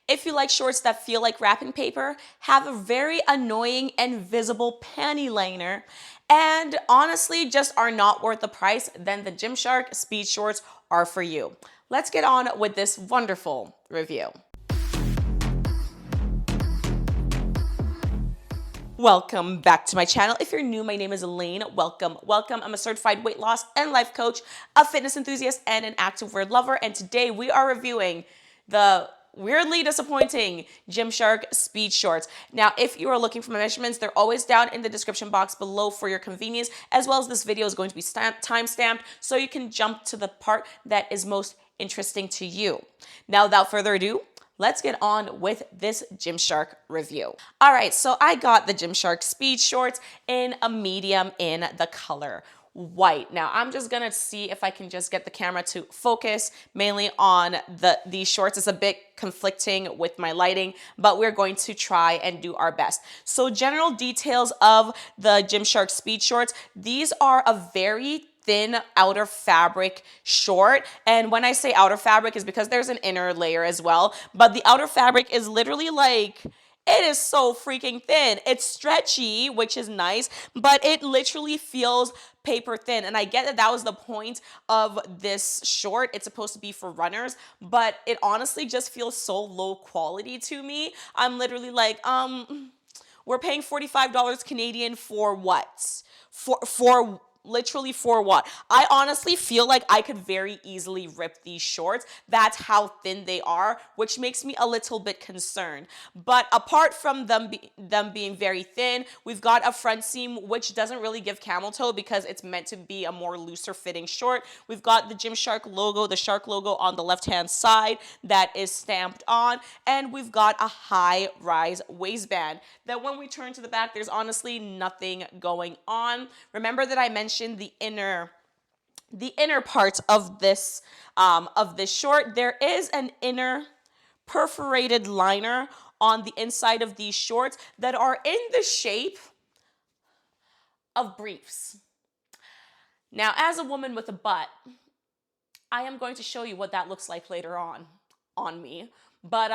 If you like shorts that feel like wrapping paper, have a very annoying and visible panty liner, and honestly just are not worth the price, then the Gymshark Speed Shorts are for you. Let's get on with this wonderful review. Welcome back to my channel. If you're new, my name is Elaine. Welcome. I'm a certified weight loss and life coach, a fitness enthusiast, and an activewear lover. And today we are reviewing the weirdly disappointing Gymshark Speed Shorts. Now, if you are looking for my measurements, they're always down in the description box below for your convenience, as well as this video is going to be time-stamped so you can jump to the part that is most interesting to you. Now, without further ado, let's get on with this Gymshark review. All right, so I got the Gymshark Speed Shorts in a medium in the color white. Now I'm just gonna see if I can just get the camera to focus mainly on these shorts. It's a bit conflicting with my lighting, but we're going to try and do our best. So general details of the Gymshark Speed Shorts. These are a very thin outer fabric short, and when I say outer fabric is because there's an inner layer as well, but the outer fabric is literally like, it is so freaking thin. It's stretchy, which is nice, but it literally feels paper thin. And I get that that was the point of this short. It's supposed to be for runners, but it honestly just feels so low quality to me. I'm literally like, we're paying $45 Canadian for what? For literally for what? I honestly feel like I could very easily rip these shorts. That's how thin they are, which makes me a little bit concerned. But apart from them being very thin, we've got a front seam which doesn't really give camel toe because it's meant to be a more looser fitting short. We've got the Gymshark logo, the shark logo on the left hand side that is stamped on, and we've got a high rise waistband that when we turn to the back, there's honestly nothing going on. Remember that I mentioned the inner parts of this short. There is an inner perforated liner on the inside of these shorts that are in the shape of briefs. Now, as a woman with a butt, I am going to show you what that looks like later on me, but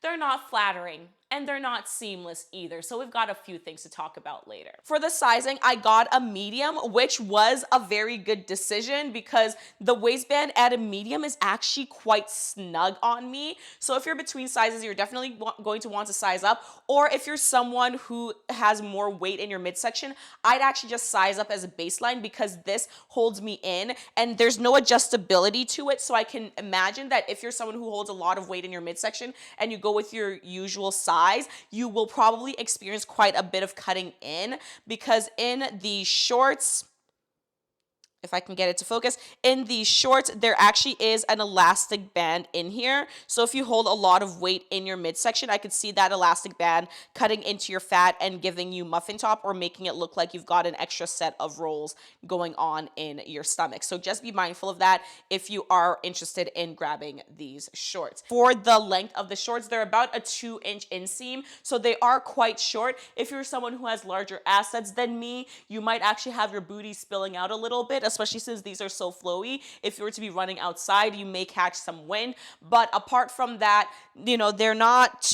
they're not flattering. And they're not seamless either. So we've got a few things to talk about later. For the sizing, I got a medium, which was a very good decision because the waistband at a medium is actually quite snug on me. So if you're between sizes, you're definitely going to want to size up. Or if you're someone who has more weight in your midsection, I'd actually just size up as a baseline because this holds me in and there's no adjustability to it. So I can imagine that if you're someone who holds a lot of weight in your midsection and you go with your usual size, you will probably experience quite a bit of cutting in because in the shorts, if I can get it to focus, in these shorts, there actually is an elastic band in here. So if you hold a lot of weight in your midsection, I could see that elastic band cutting into your fat and giving you muffin top or making it look like you've got an extra set of rolls going on in your stomach. So just be mindful of that if you are interested in grabbing these shorts. For the length of the shorts, they're about a 2-inch inseam, so they are quite short. If you're someone who has larger assets than me, you might actually have your booty spilling out a little bit, especially since these are so flowy. If you were to be running outside, you may catch some wind. But apart from that, you know, they're not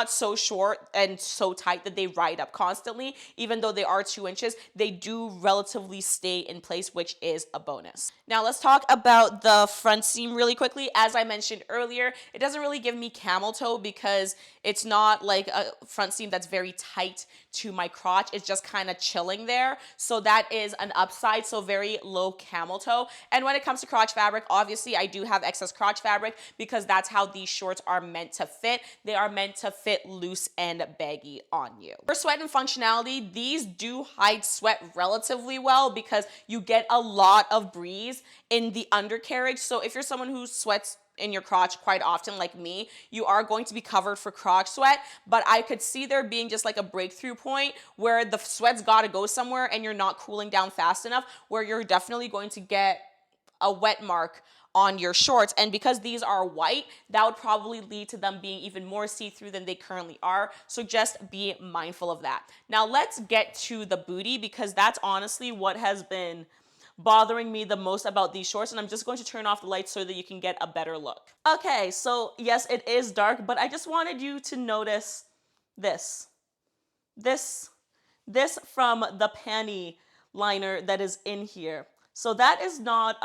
so short and so tight that they ride up constantly. Even though they are 2 inches, they do relatively stay in place, which is a bonus. Now let's talk about the front seam really quickly. As I mentioned earlier, it doesn't really give me camel toe because it's not like a front seam that's very tight to my crotch. It's just kind of chilling there. So that is an upside. So very low camel toe. And when it comes to crotch fabric, obviously I do have excess crotch fabric because that's how these shorts are meant to fit. They are meant to fit loose and baggy on you. For sweat and functionality, these do hide sweat relatively well because you get a lot of breeze in the undercarriage. So if you're someone who sweats in your crotch quite often like me, you are going to be covered for crotch sweat, but I could see there being just like a breakthrough point where the sweat's got to go somewhere and you're not cooling down fast enough, where you're definitely going to get a wet mark on your shorts. And because these are white, that would probably lead to them being even more see-through than they currently are. So just be mindful of that. Now let's get to the booty because that's honestly what has been bothering me the most about these shorts, and I'm just going to turn off the lights so that you can get a better look. Okay, so yes, it is dark, but I just wanted you to notice this. This from the panty liner that is in here. So that is not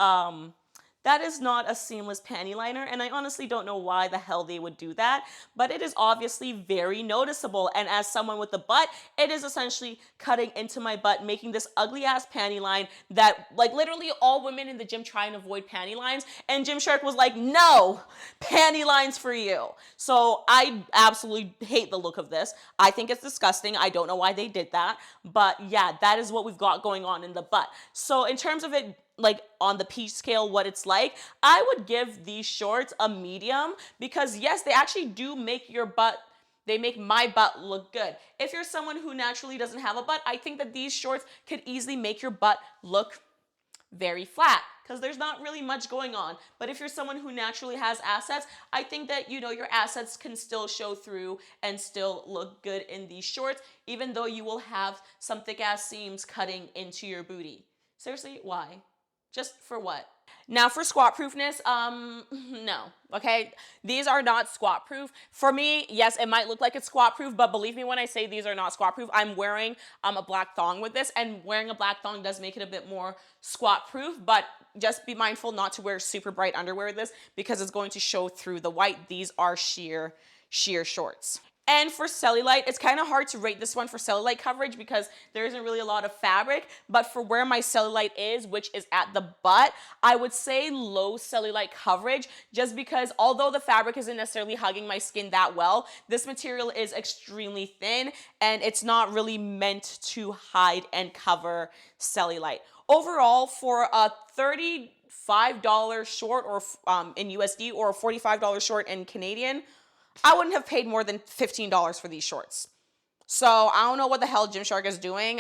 a seamless panty liner, and I honestly don't know why the hell they would do that, but it is obviously very noticeable, and as someone with a butt, it is essentially cutting into my butt, making this ugly ass panty line that, like, literally all women in the gym try and avoid panty lines, and Gymshark was like, no, panty lines for you. So I absolutely hate the look of this. I think it's disgusting. I don't know why they did that, but yeah, that is what we've got going on in the butt. So in terms of it, like on the peach scale, what it's like, I would give these shorts a medium, because yes, they actually do make your butt, they make my butt look good. If you're someone who naturally doesn't have a butt, I think that these shorts could easily make your butt look very flat, because there's not really much going on. But if you're someone who naturally has assets, I think that, you know, your assets can still show through and still look good in these shorts, even though you will have some thick ass seams cutting into your booty. Seriously, why? Just for what? Now for squat proofness, no, okay? These are not squat proof. For me, yes, it might look like it's squat proof, but believe me when I say these are not squat proof. I'm wearing a black thong with this, and wearing a black thong does make it a bit more squat proof, but just be mindful not to wear super bright underwear with this, because it's going to show through the white. These are sheer shorts. And for cellulite, it's kind of hard to rate this one for cellulite coverage because there isn't really a lot of fabric, but for where my cellulite is, which is at the butt, I would say low cellulite coverage, just because although the fabric isn't necessarily hugging my skin that well, this material is extremely thin and it's not really meant to hide and cover cellulite. Overall, for a $35 short or in USD or a $45 short in Canadian, I wouldn't have paid more than $15 for these shorts. So I don't know what the hell Gymshark is doing.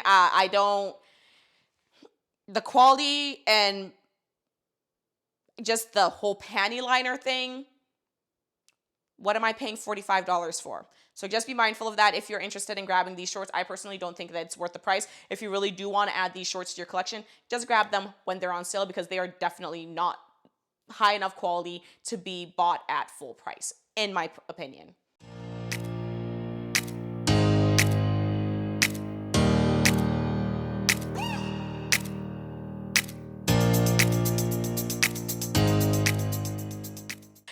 The quality and just the whole panty liner thing, what am I paying $45 for? So just be mindful of that if you're interested in grabbing these shorts. I personally don't think that it's worth the price. If you really do want to add these shorts to your collection, just grab them when they're on sale, because they are definitely not high enough quality to be bought at full price, in my opinion.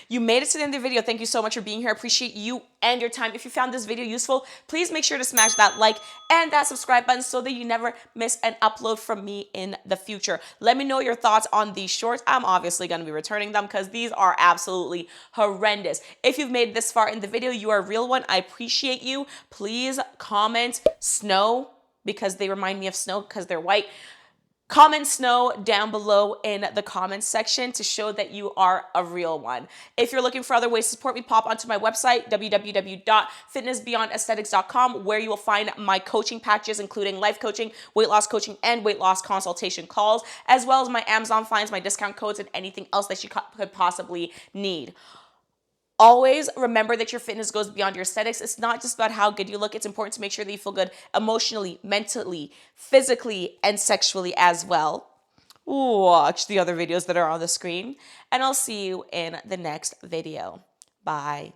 You made it to the end of the video. Thank you so much for being here. I appreciate you and your time. If you found this video useful, please make sure to smash that like and that subscribe button so that you never miss an upload from me in the future. Let me know your thoughts on these shorts. I'm obviously going to be returning them because these are absolutely horrendous. If you've made this far in the video, you are a real one. I appreciate you. Please comment snow, because they remind me of snow because they're white. Comment snow down below in the comments section to show that you are a real one. If you're looking for other ways to support me, pop onto my website, www.fitnessbeyondesthetics.com, where you will find my coaching packages, including life coaching, weight loss coaching, and weight loss consultation calls, as well as my Amazon finds, my discount codes, and anything else that you could possibly need. Always remember that your fitness goes beyond your aesthetics. It's not just about how good you look. It's important to make sure that you feel good emotionally, mentally, physically, and sexually as well. Watch the other videos that are on the screen, and I'll see you in the next video. Bye.